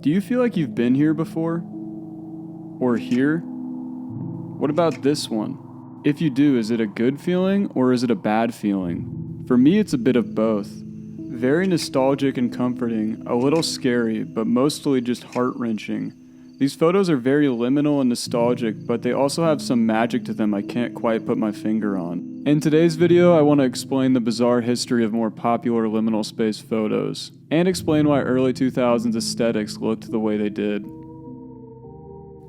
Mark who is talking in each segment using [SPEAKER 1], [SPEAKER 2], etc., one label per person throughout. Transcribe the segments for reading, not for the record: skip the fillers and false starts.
[SPEAKER 1] Do you feel like you've been here before? Or here? What about this one? If you do, is it a good feeling or is it a bad feeling? For me, it's a bit of both. Very nostalgic and comforting, a little scary, but mostly just heart-wrenching. These photos are very liminal and nostalgic, but they also have some magic to them I can't quite put my finger on. In today's video, I want to explain the bizarre history of more popular liminal space photos, and explain why early 2000s aesthetics looked the way they did.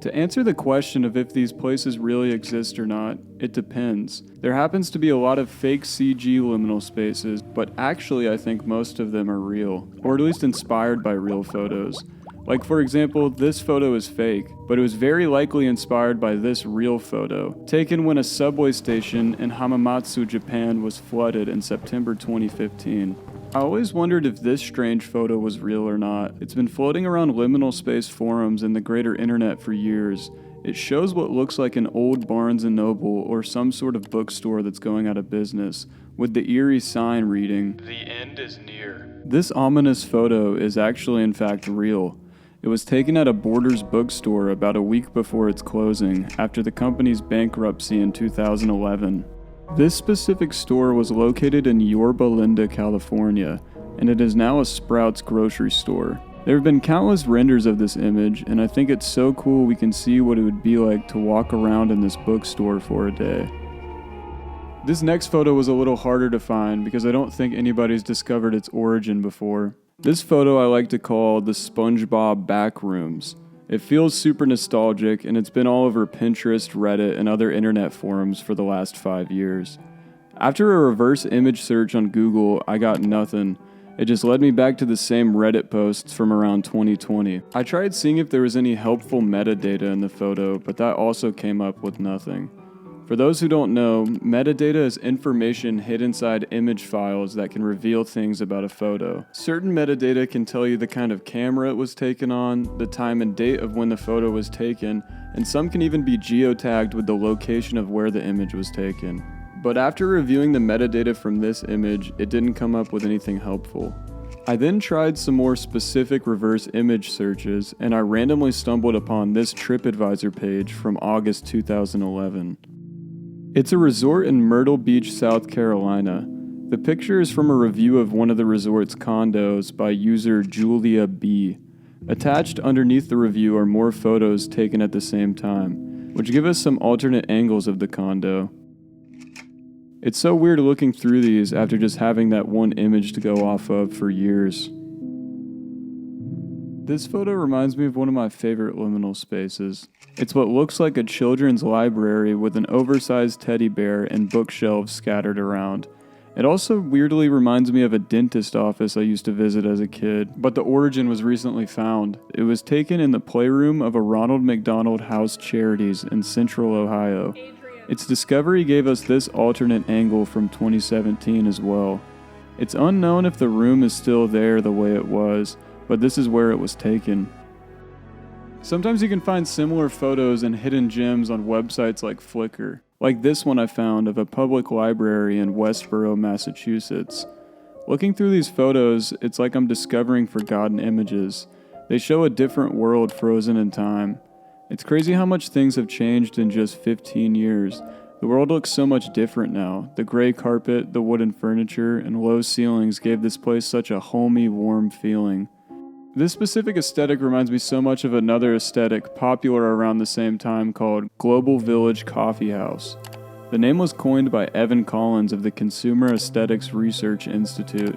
[SPEAKER 1] To answer the question of if these places really exist or not, it depends. There happens to be a lot of fake CG liminal spaces, but actually I think most of them are real, or at least inspired by real photos. Like for example, this photo is fake, but it was very likely inspired by this real photo, taken when a subway station in Hamamatsu, Japan was flooded in September 2015. I always wondered if this strange photo was real or not. It's been floating around liminal space forums and the greater internet for years. It shows what looks like an old Barnes & Noble or some sort of bookstore that's going out of business, with the eerie sign reading, "The end is near." This ominous photo is actually in fact real. It was taken at a Borders bookstore about a week before its closing, after the company's bankruptcy in 2011. This specific store was located in Yorba Linda, California, and it is now a Sprouts grocery store. There have been countless renders of this image, and I think it's so cool we can see what it would be like to walk around in this bookstore for a day. This next photo was a little harder to find because I don't think anybody's discovered its origin before. This photo I like to call the SpongeBob Backrooms. It feels super nostalgic, and it's been all over Pinterest, Reddit, and other internet forums for the last 5 years. After a reverse image search on Google, I got nothing. It just led me back to the same Reddit posts from around 2020. I tried seeing if there was any helpful metadata in the photo, but that also came up with nothing. For those who don't know, metadata is information hid inside image files that can reveal things about a photo. Certain metadata can tell you the kind of camera it was taken on, the time and date of when the photo was taken, and some can even be geotagged with the location of where the image was taken. But after reviewing the metadata from this image, it didn't come up with anything helpful. I then tried some more specific reverse image searches, and I randomly stumbled upon this TripAdvisor page from August 2011. It's a resort in Myrtle Beach, South Carolina. The picture is from a review of one of the resort's condos by user Julia B. Attached underneath the review are more photos taken at the same time, which give us some alternate angles of the condo. It's so weird looking through these after just having that one image to go off of for years. This photo reminds me of one of my favorite liminal spaces. It's what looks like a children's library with an oversized teddy bear and bookshelves scattered around. It also weirdly reminds me of a dentist office I used to visit as a kid, but the origin was recently found. It was taken in the playroom of a Ronald McDonald House Charities in Central Ohio. Its discovery gave us this alternate angle from 2017 as well. It's unknown if the room is still there the way it was, but this is where it was taken. Sometimes you can find similar photos and hidden gems on websites like Flickr, like this one I found of a public library in Westboro, Massachusetts. Looking through these photos, it's like I'm discovering forgotten images. They show a different world frozen in time. It's crazy how much things have changed in just 15 years. The world looks so much different now. The gray carpet, the wooden furniture, and low ceilings gave this place such a homey, warm feeling. This specific aesthetic reminds me so much of another aesthetic popular around the same time called Global Village Coffeehouse. The name was coined by Evan Collins of the Consumer Aesthetics Research Institute.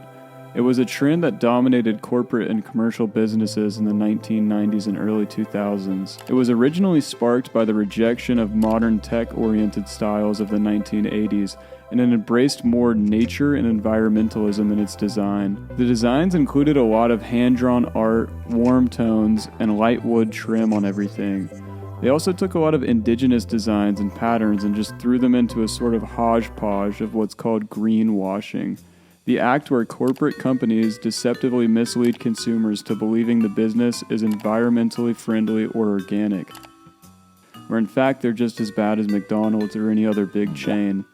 [SPEAKER 1] It was a trend that dominated corporate and commercial businesses in the 1990s and early 2000s. It was originally sparked by the rejection of modern tech-oriented styles of the 1980s, and it embraced more nature and environmentalism in its design. The designs included a lot of hand-drawn art, warm tones, and light wood trim on everything. They also took a lot of indigenous designs and patterns and just threw them into a sort of hodgepodge of what's called greenwashing, the act where corporate companies deceptively mislead consumers to believing the business is environmentally friendly or organic, where in fact they're just as bad as McDonald's or any other big chain.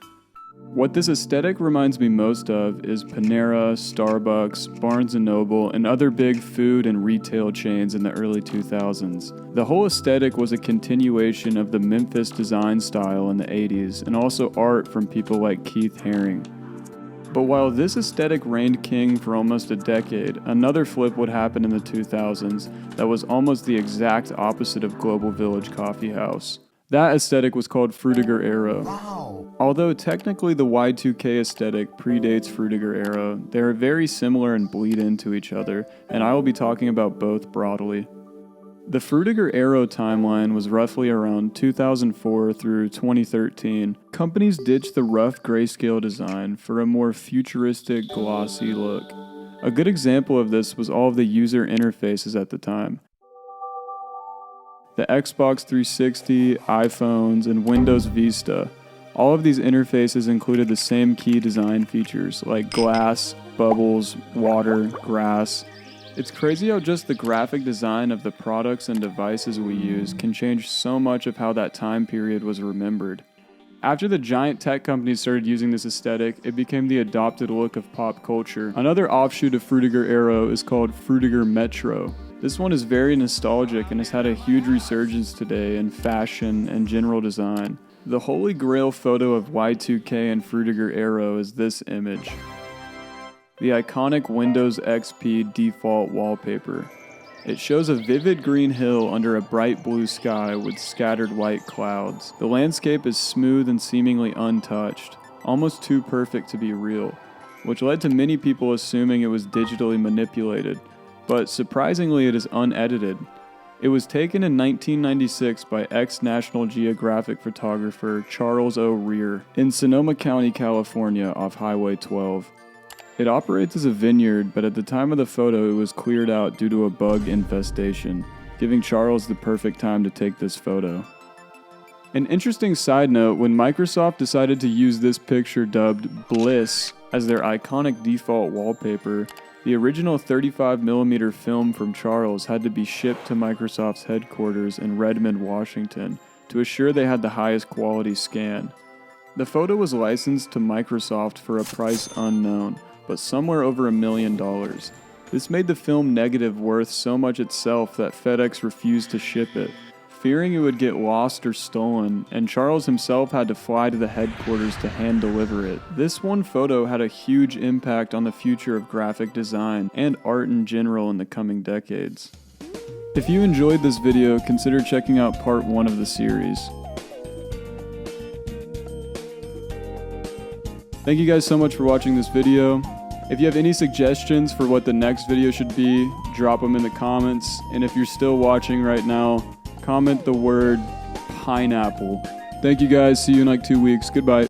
[SPEAKER 1] What this aesthetic reminds me most of is Panera, Starbucks, Barnes & Noble, and other big food and retail chains in the early 2000s. The whole aesthetic was a continuation of the Memphis design style in the 80s, and also art from people like Keith Haring. But while this aesthetic reigned king for almost a decade, another flip would happen in the 2000s that was almost the exact opposite of Global Village Coffeehouse. That aesthetic was called fruitger aero.
[SPEAKER 2] Wow.
[SPEAKER 1] Although technically the Y2K aesthetic predates fruitger aero, they are very similar and bleed into each other, and I will be talking about both broadly. The fruitger aero timeline was roughly around 2004 through 2013. Companies ditched the rough grayscale design for a more futuristic, glossy look. A good example of this was all of the user interfaces at the time. The Xbox 360, iPhones, and Windows Vista. All of these interfaces included the same key design features like glass, bubbles, water, grass. It's crazy how just the graphic design of the products and devices we use can change so much of how that time period was remembered. After the giant tech companies started using this aesthetic, it became the adopted look of pop culture. Another offshoot of fruitger aero is called fruitger metro. This one is very nostalgic and has had a huge resurgence today in fashion and general design. The holy grail photo of Y2K and fruitger aero is this image. The iconic Windows XP default wallpaper. It shows a vivid green hill under a bright blue sky with scattered white clouds. The landscape is smooth and seemingly untouched, almost too perfect to be real, which led to many people assuming it was digitally manipulated, but surprisingly it is unedited. It was taken in 1996 by ex-National Geographic photographer Charles O. Rear in Sonoma County, California off Highway 12. It operates as a vineyard, but at the time of the photo it was cleared out due to a bug infestation, giving Charles the perfect time to take this photo. An interesting side note, when Microsoft decided to use this picture dubbed Bliss as their iconic default wallpaper, the original 35mm film from Charles had to be shipped to Microsoft's headquarters in Redmond, Washington, to assure they had the highest quality scan. The photo was licensed to Microsoft for a price unknown, but somewhere over $1 million. This made the film negative worth so much itself that FedEx refused to ship it, fearing it would get lost or stolen, and Charles himself had to fly to the headquarters to hand deliver it. This one photo had a huge impact on the future of graphic design and art in general in the coming decades. If you enjoyed this video, consider checking out part 1 of the series. Thank you guys so much for watching this video. If you have any suggestions for what the next video should be, drop them in the comments. And if you're still watching right now, comment the word pineapple. Thank you guys. See you in like 2 weeks. Goodbye.